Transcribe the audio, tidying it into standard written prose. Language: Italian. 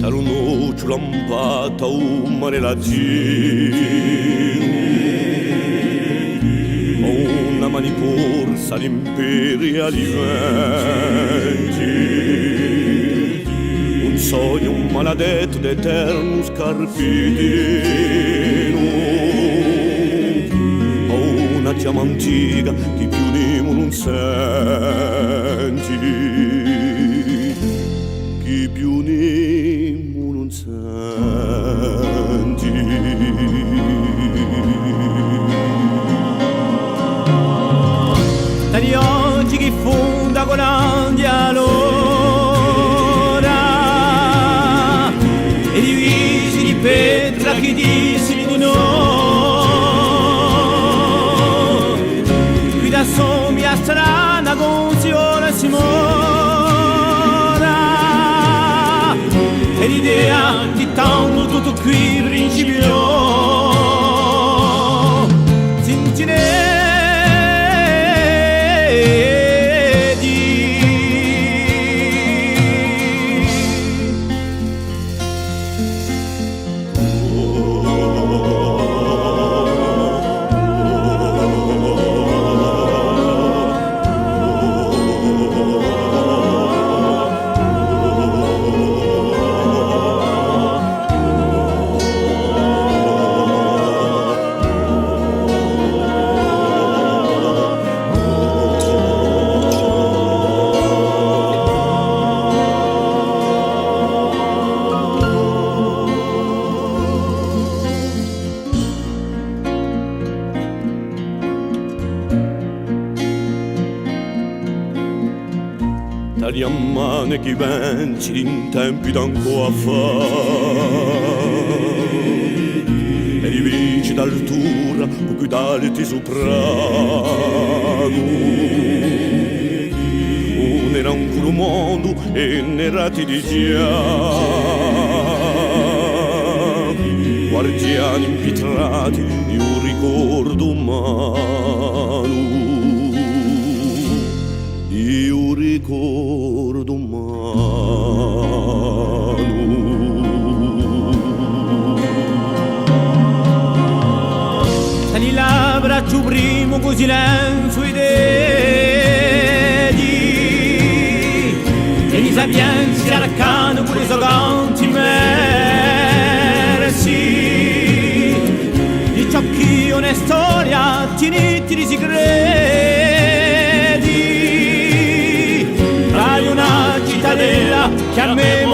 noce lampata umare la una mani porsa l'imperiali venti, un sogno maledetto d'eterno scarpitino, una diamantica che più nemo non senti, che più nemo non senti. Dagli oggi che fonda Golandia allora, e divisi di pietra che dissi di noi, qui da somia strana gonziola Simona, e l'idea di tanto tutto qui principiò, Cincinne. Tali ammane che venci in tempi d'ancora fa, e li vinci d'altura o guidarti soprano. Un era un culo mondo e nerati di già, guardiani impitrati di un ricordo umano, di un ricordo umano. Tali labbra ci primo con silenzio i dedi, e gli sapienzi arcano con le soganti mersi, di ciò che io ne storia tiniti di segreti, tra una cittadella che a me